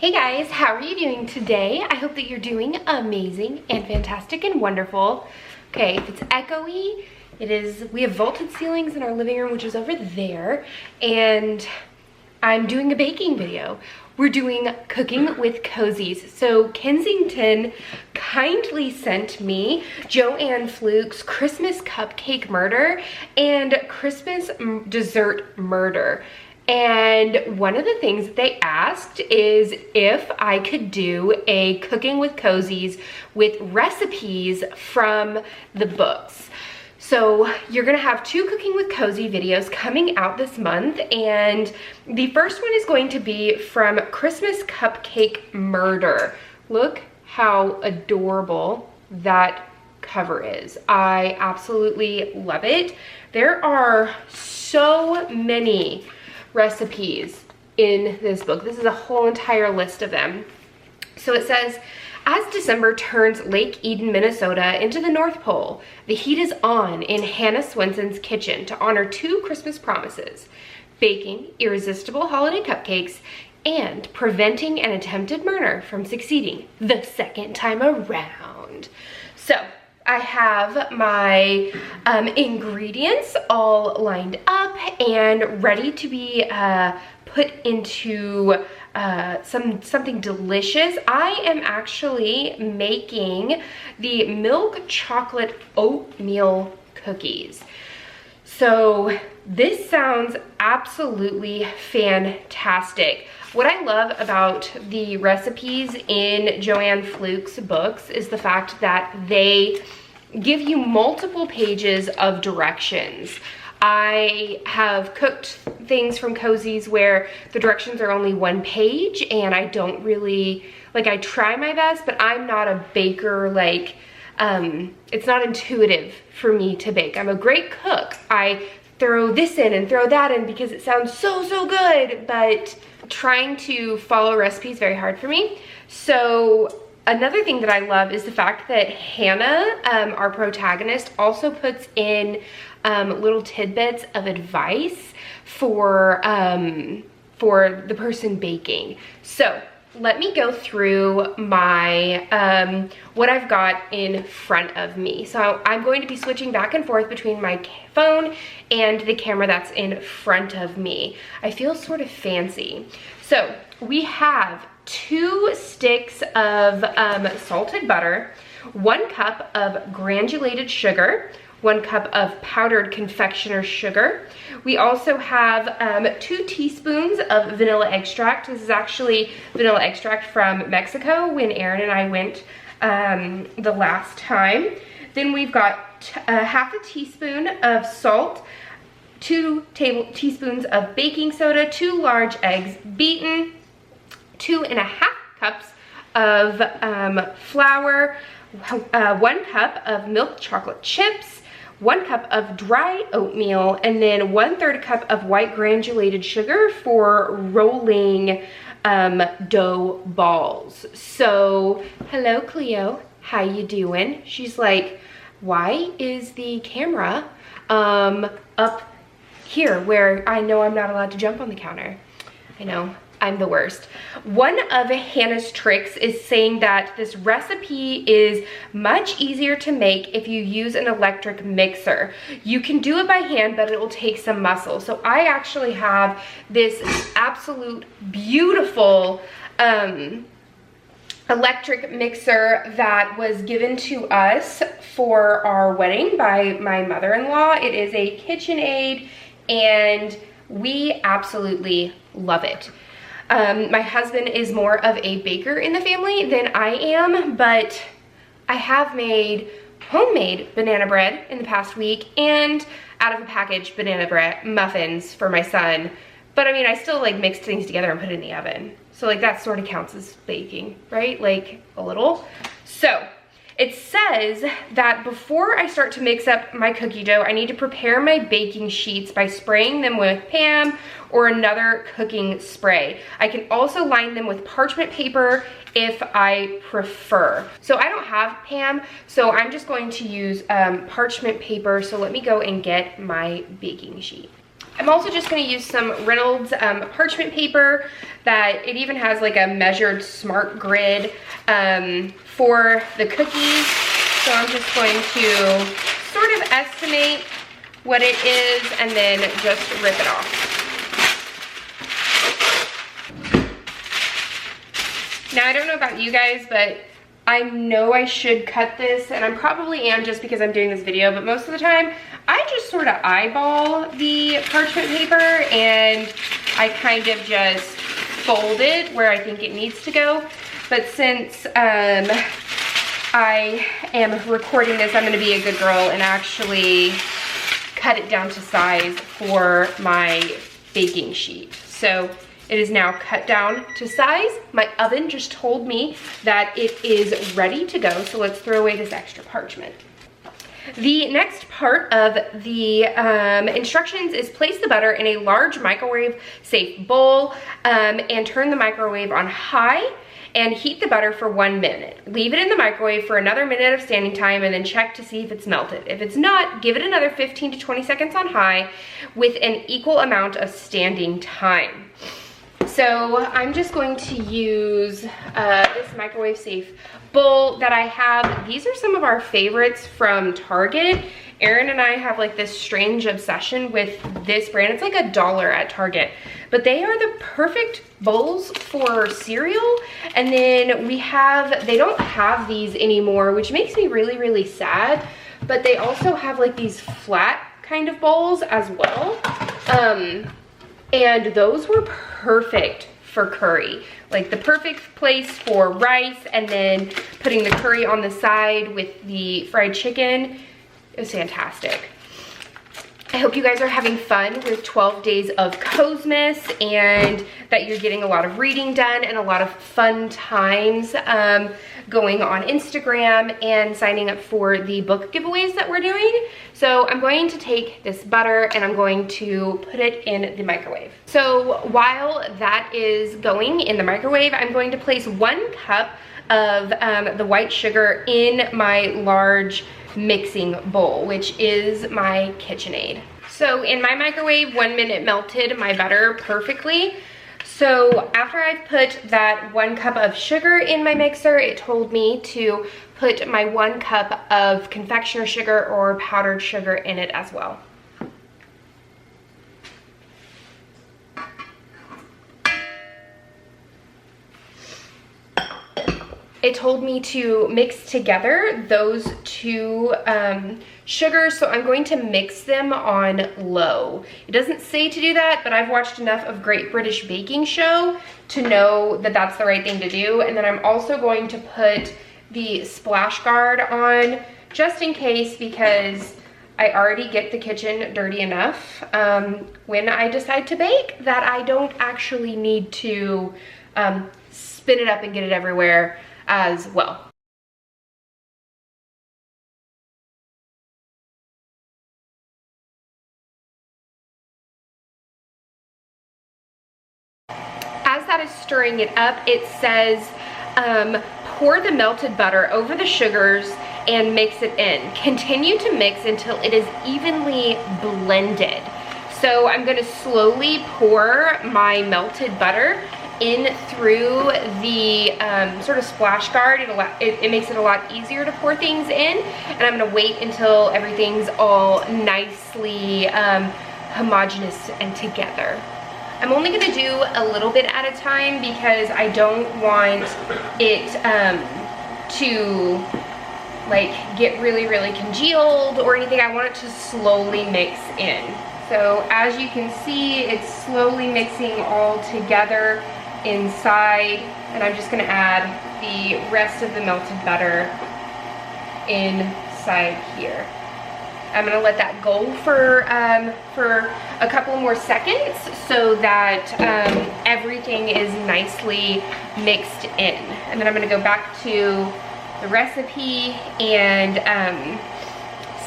Hey guys, how are you doing today? I hope that you're doing amazing and fantastic and wonderful. Okay, if it's echoey, we have vaulted ceilings in our living room, which is over there, and I'm doing a baking video. We're doing cooking with Cozies. So Kensington kindly sent me Joanne Fluke's Christmas Cupcake Murder and Christmas Dessert Murder. And one of the things that they asked is if I could do a cooking with Cozies with recipes from the books. So you're gonna have 2 cooking with Cozy videos coming out this month, and the first one is going to be from Christmas Cupcake Murder. Look how adorable that cover is. I absolutely love it. There are so many recipes in this book. This is a whole entire list of them. So it says, as December turns Lake Eden, Minnesota into the North Pole, the heat is on in Hannah Swenson's kitchen to honor 2 Christmas promises: baking irresistible holiday cupcakes and preventing an attempted murder from succeeding the second time around. So I have my ingredients all lined up and ready to be put into something delicious. I am actually making the milk chocolate oatmeal cookies. So this sounds absolutely fantastic. What I love about the recipes in Joanne Fluke's books is the fact that they give you multiple pages of directions. I have cooked things from Cozies where the directions are only 1 page, and I don't really, I try my best, but I'm not a baker. It's not intuitive for me to bake. I'm a great cook. I throw this in and throw that in because it sounds so good, but trying to follow recipes is very hard for me. So another thing that I love is the fact that Hannah, our protagonist, also puts in little tidbits of advice for the person baking. So let me go through my what I've got in front of me. So I'm going to be switching back and forth between my phone and the camera that's in front of me. I feel sort of fancy. So we have 2 sticks of salted butter, 1 cup of granulated sugar, 1 cup of powdered confectioner's sugar. We also have 2 teaspoons of vanilla extract. This is actually vanilla extract from Mexico when Aaron and I went the last time. Then we've got half a teaspoon of salt, 2 teaspoons of baking soda, 2 large eggs beaten, 2.5 cups of flour, 1 cup of milk chocolate chips, 1 cup of dry oatmeal, and then 1/3 cup of white granulated sugar for rolling dough balls. So, hello Cleo, how you doing? She's like, why is the camera up here where I know I'm not allowed to jump on the counter? I know, I'm the worst. One of Hannah's tricks is saying that this recipe is much easier to make if you use an electric mixer. You can do it by hand, but it will take some muscle. So I actually have this absolute beautiful electric mixer that was given to us for our wedding by my mother-in-law. It is a KitchenAid, and we absolutely love it. My husband is more of a baker in the family than I am, but I have made homemade banana bread in the past week and out of a package banana bread muffins for my son. But I mean, I still mixed things together and put it in the oven. So that sort of counts as baking, right? A little. So it says that before I start to mix up my cookie dough, I need to prepare my baking sheets by spraying them with Pam or another cooking spray. I can also line them with parchment paper if I prefer. So I don't have Pam, so I'm just going to use parchment paper. So let me go and get my baking sheet. I'm also just going to use some Reynolds parchment paper that it even has like a measured smart grid for the cookies. So I'm just going to sort of estimate what it is and then just rip it off. Now I don't know about you guys, but I know I should cut this, and I probably am just because I'm doing this video, but most of the time I just sort of eyeball the parchment paper and I kind of just fold it where I think it needs to go. But since I am recording this, I'm going to be a good girl and actually cut it down to size for my baking sheet. So it is now cut down to size. My oven just told me that it is ready to go, so let's throw away this extra parchment. The next part of the instructions is place the butter in a large microwave safe bowl and turn the microwave on high and heat the butter for 1 minute. Leave it in the microwave for another minute of standing time and then check to see if it's melted. If it's not, give it another 15 to 20 seconds on high with an equal amount of standing time. So I'm just going to use this microwave safe bowl that I have. These are some of our favorites from Target. Erin and I have like this strange obsession with this brand. It's like $1 at Target, but they are the perfect bowls for cereal. And then they don't have these anymore, which makes me really, really sad. But they also have like these flat kind of bowls as well. And those were perfect for curry. Like the perfect place for rice and then putting the curry on the side with the fried chicken. It was fantastic. I hope you guys are having fun with 12 days of Cozies and that you're getting a lot of reading done and a lot of fun times going on Instagram and signing up for the book giveaways that we're doing. So I'm going to take this butter and I'm going to put it in the microwave. So while that is going in the microwave, I'm going to place 1 cup of the white sugar in my large mixing bowl, which is my KitchenAid. So in my microwave, 1 minute melted my butter perfectly. So after I've put that 1 cup of sugar in my mixer, it told me to put my 1 cup of confectioner sugar or powdered sugar in it as well. It told me to mix together those 2 sugars, so I'm going to mix them on low. It doesn't say to do that, but I've watched enough of Great British Baking Show to know that that's the right thing to do. And then I'm also going to put the splash guard on just in case, because I already get the kitchen dirty enough when I decide to bake that I don't actually need to spin it up and get it everywhere as well. As that is stirring it up, it says pour the melted butter over the sugars and mix it in. Continue to mix until it is evenly blended. So I'm going to slowly pour my melted butter in through the sort of splash guard. It makes it a lot easier to pour things in, and I'm gonna wait until everything's all nicely homogeneous and together. I'm only gonna do a little bit at a time because I don't want it to like get really, really congealed or anything. I want it to slowly mix in. So as you can see, it's slowly mixing all together inside, and I'm just going to add the rest of the melted butter inside here. I'm going to let that go for a couple more seconds so that everything is nicely mixed in. And then I'm going to go back to the recipe and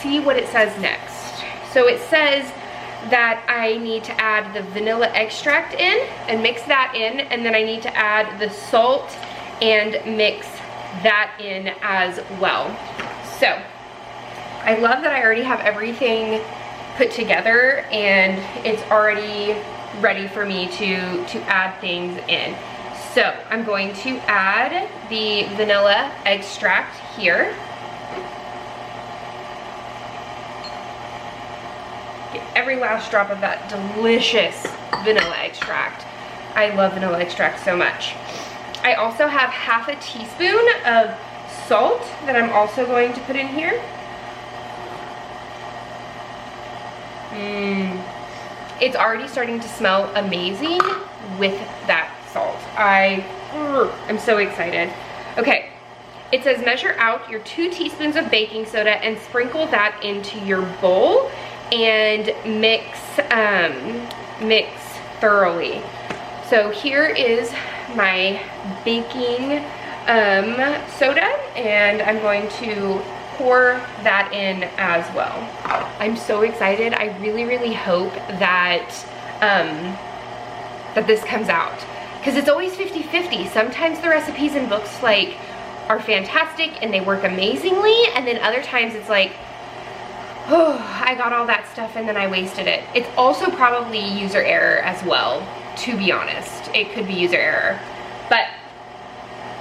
see what it says next. So it says that I need to add the vanilla extract in and mix that in, and then I need to add the salt and mix that in as well. So I love that I already have everything put together, and it's already ready for me to add things in. So I'm going to add the vanilla extract here. Get every last drop of that delicious vanilla extract. I love vanilla extract so much. I also have half a teaspoon of salt that I'm also going to put in here. It's already starting to smell amazing with that salt. I'm so excited. Okay, it says measure out your 2 teaspoons of baking soda and sprinkle that into your bowl and mix thoroughly. So here is my baking soda, and I'm going to pour that in as well. I'm so excited. I really hope that that this comes out, because it's always 50-50. Sometimes the recipes in books like are fantastic and they work amazingly, and then other times it's like, oh, I got all that stuff and then I wasted it. It's also probably user error as well, to be honest. It could be user error, but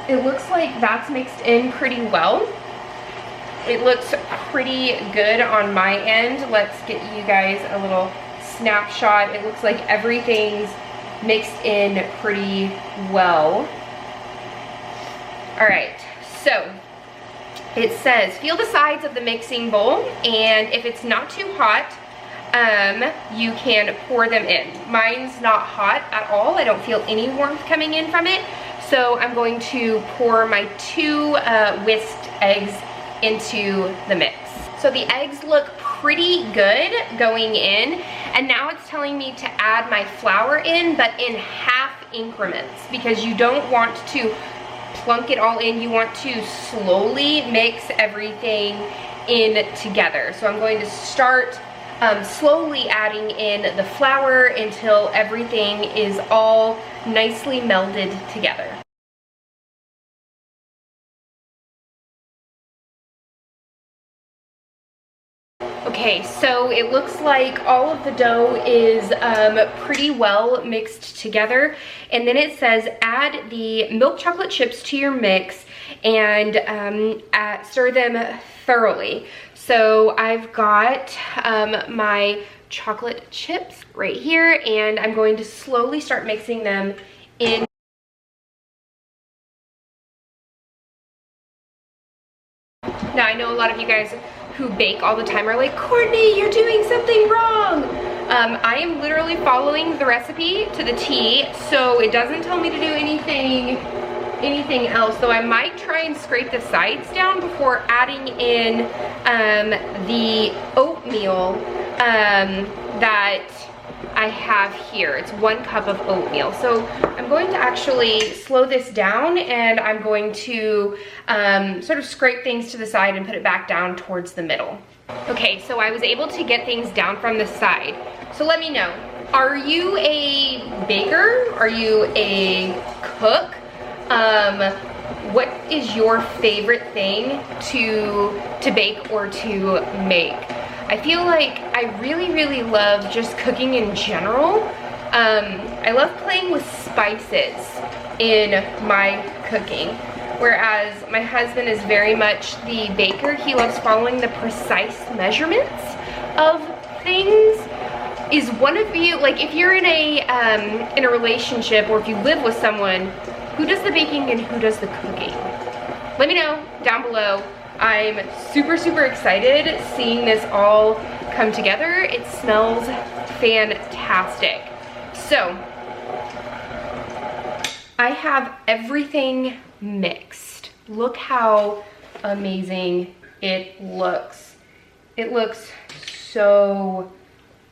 it looks like that's mixed in pretty well. It looks pretty good on my end. Let's get you guys a little snapshot. It looks like everything's mixed in pretty well. All right, so it says feel the sides of the mixing bowl, and if it's not too hot, you can pour them in. Mine's not hot at all. I don't feel any warmth coming in from it. So I'm going to pour my 2 whisked eggs into the mix. So the eggs look pretty good going in, and now it's telling me to add my flour in, but in half increments, because you don't want to plunk it all in. You want to slowly mix everything in together. So I'm going to start slowly adding in the flour until everything is all nicely melded together. Okay, so it looks like all of the dough is pretty well mixed together, and then it says add the milk chocolate chips to your mix and stir them thoroughly. So I've got my chocolate chips right here, and I'm going to slowly start mixing them in. Now I know a lot of you guys who bake all the time are like, Courtney, you're doing something wrong. I am literally following the recipe to the T, so it doesn't tell me to do anything else, though I might try and scrape the sides down before adding in the oatmeal that I have here. It's 1 cup of oatmeal. So I'm going to actually slow this down, and I'm going to sort of scrape things to the side and put it back down towards the middle. Okay, so I was able to get things down from the side. So let me know, are you a baker? Are you a cook? What is your favorite thing to bake or to make? I feel like I really love just cooking in general. I love playing with spices in my cooking, whereas my husband is very much the baker. He loves following the precise measurements of things. Is one of you, like if you're in a relationship, or if you live with someone, who does the baking and who does the cooking? Let me know down below. I'm super excited seeing this all come together. It smells fantastic. So I have everything mixed. Look how amazing it looks. It looks so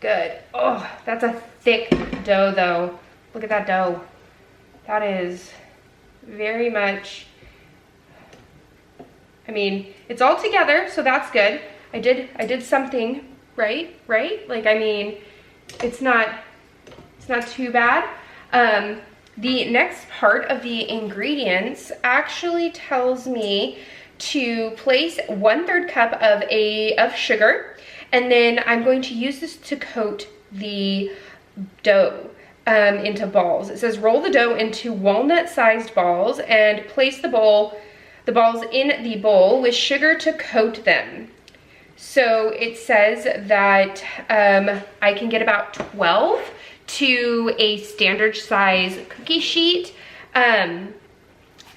good. Oh, that's a thick dough though. Look at that dough. That is very much, I mean, it's all together, so that's good. I did something right? Like, I mean, it's not too bad. The next part of the ingredients actually tells me to place 1/3 cup of sugar, And then I'm going to use this to coat the dough into balls. It says roll the dough into walnut-sized balls and place the balls in the bowl with sugar to coat them. So it says that I can get about 12 to a standard size cookie sheet.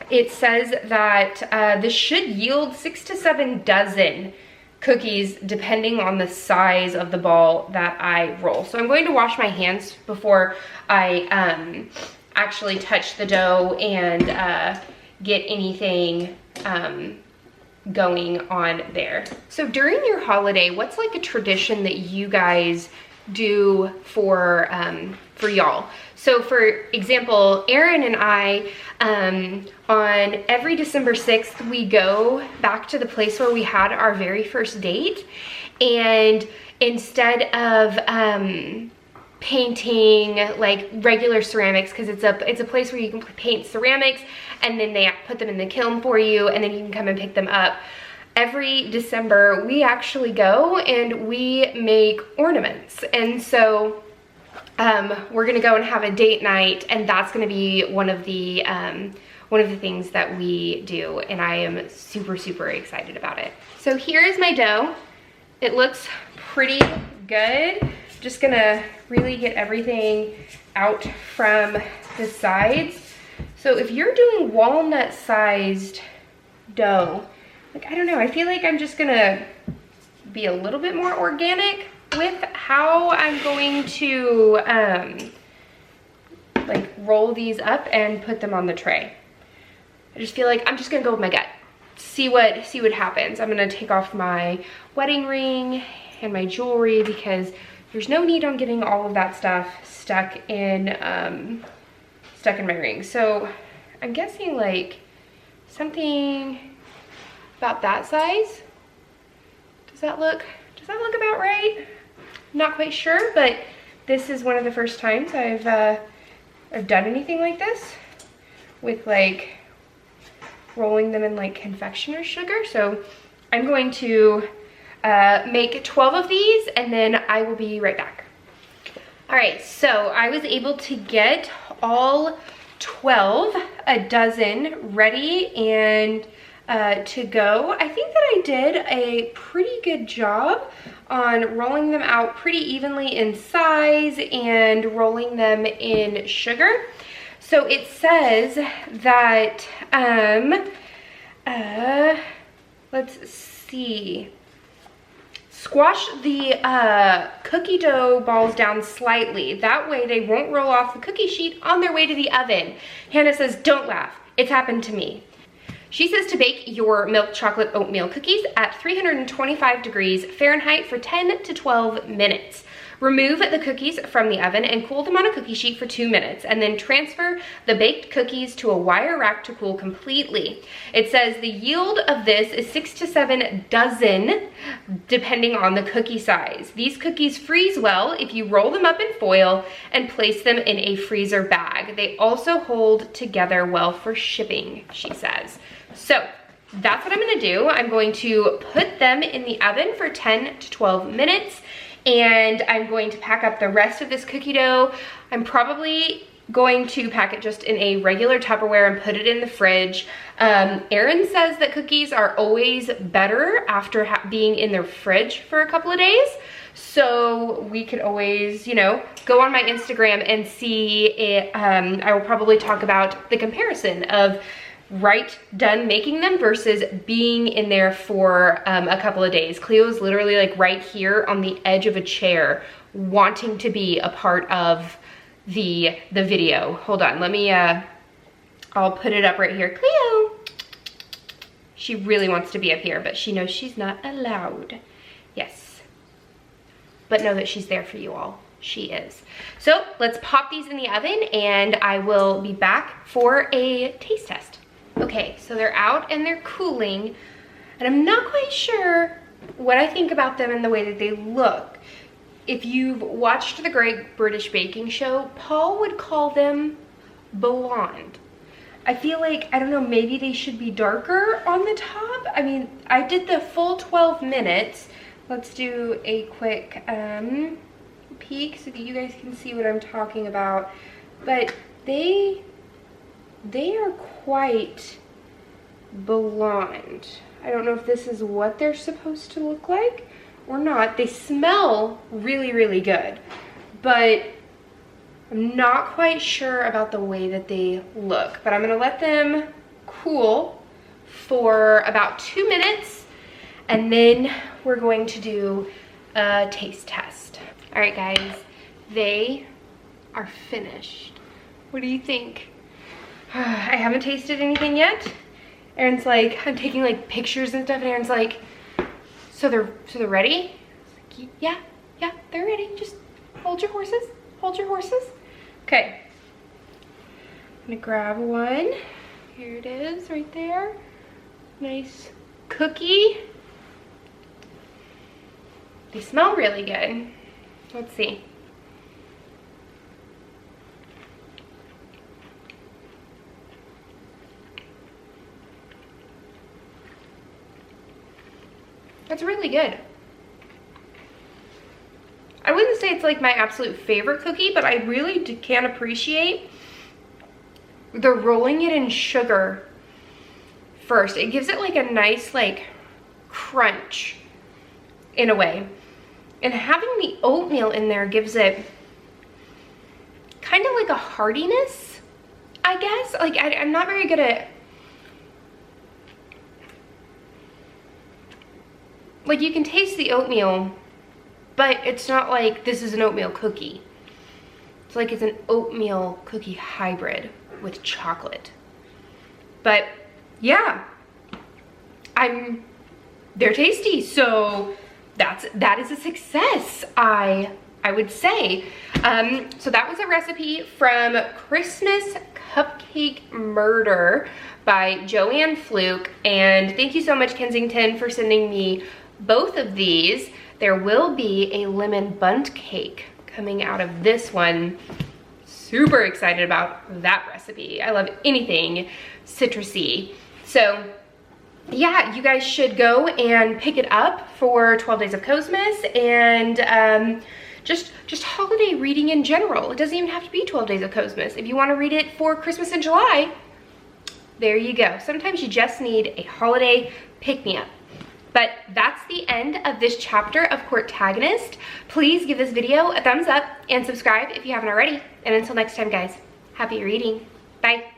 It says that this should yield 6 to 7 dozen cookies depending on the size of the ball that I roll. So I'm going to wash my hands before I actually touch the dough and get anything going on there. So during your holiday, what's like a tradition that you guys do for y'all? So for example, Erin and I, on every December 6th, we go back to the place where we had our very first date, and instead of painting like regular ceramics, because it's a place where you can paint ceramics and then they put them in the kiln for you and then you can come and pick them up. Every December we actually go and we make ornaments, and so we're gonna go and have a date night, and that's gonna be one of the things that we do, and I am super excited about it. So here is my dough. It looks pretty good. Just gonna really get everything out from the sides. So if you're doing walnut sized dough, like, I don't know, I feel like I'm just gonna be a little bit more organic with how I'm going to like roll these up and put them on the tray. I just feel like I'm just gonna go with my gut. See what happens. I'm gonna take off my wedding ring and my jewelry because there's no need on getting all of that stuff stuck in my ring. So I'm guessing like something about that size. Does that look about right? Not quite sure, but this is one of the first times I've done anything like this with like rolling them in like confectioner sugar. So I'm going to make 12 of these and then I will be right back. All right, so I was able to get all 12, a dozen ready and to go. I think that I did a pretty good job on rolling them out pretty evenly in size and rolling them in sugar. So it says that, let's see, squash the cookie dough balls down slightly. That way they won't roll off the cookie sheet on their way to the oven. Hannah says, don't laugh, it's happened to me. She says to bake your milk chocolate oatmeal cookies at 325 degrees Fahrenheit for 10 to 12 minutes. Remove the cookies from the oven and cool them on a cookie sheet for 2 minutes, and then transfer the baked cookies to a wire rack to cool completely. It says the yield of this is 6 to 7 dozen, depending on the cookie size. These cookies freeze well if you roll them up in foil and place them in a freezer bag. They also hold together well for shipping, she says. So that's what I'm gonna do. I'm going to put them in the oven for 10 to 12 minutes. And I'm going to pack up the rest of this cookie dough. I'm probably going to pack it just in a regular Tupperware and put it in the fridge. Erin says that cookies are always better after being in the fridge for a couple of days. So we could always, you know, go on my Instagram and see it. I will probably talk about the comparison of done making them versus being in there for a couple of days. Cleo's literally like right here on the edge of a chair wanting to be a part of the video. Hold on, let me, I'll put it up right here. Cleo! She really wants to be up here, but she knows she's not allowed. Yes. But know that she's there for you all. She is. So let's pop these in the oven and I will be back for a taste test. Okay, so they're out and they're cooling, and I'm not quite sure what I think about them and the way that they look. If you've watched the Great British Baking Show, Paul would call them blonde. I feel like, I don't know, maybe they should be darker on the top. I mean, I did the full 12 minutes. let's do a quick peek so that you guys can see what I'm talking about. But they are quite blonde. I don't know if this is what they're supposed to look like or not. They smell really, really good, but I'm not quite sure about the way that they look. But I'm gonna let them cool for about 2 minutes, and then we're going to do a taste test. All right, guys, they are finished. What do you think? I haven't tasted anything yet. Aaron's like, I'm taking like pictures and stuff, and Aaron's like, so they're ready? Like, yeah, they're ready. Just hold your horses, hold your horses. Okay, I'm gonna grab one. Here it is, right there. Nice cookie. They smell really good. Let's see. That's really good. I wouldn't say it's like my absolute favorite cookie, but I really can appreciate the rolling it in sugar first. It gives it like a nice like crunch in a way. And having the oatmeal in there gives it kind of like a heartiness, I guess. Like I'm not very good at, like you can taste the oatmeal, but it's not like this is an oatmeal cookie. It's like it's an oatmeal cookie hybrid with chocolate. But yeah, they're tasty, so that is a success, I would say. So that was a recipe from Christmas Cupcake Murder by Joanne Fluke, and thank you so much, Kensington, for sending me both of these. There will be a lemon bundt cake coming out of this one. Super excited about that recipe. I love anything citrusy. So yeah, you guys should go and pick it up for 12 Days of Cosmos and just holiday reading in general. It doesn't even have to be 12 Days of Cosmos. If you want to read it for Christmas in July, there you go. Sometimes you just need a holiday pick-me-up. But that's the end of this chapter of Courtagonist. Please give this video a thumbs up and subscribe if you haven't already. And until next time, guys, happy reading. Bye.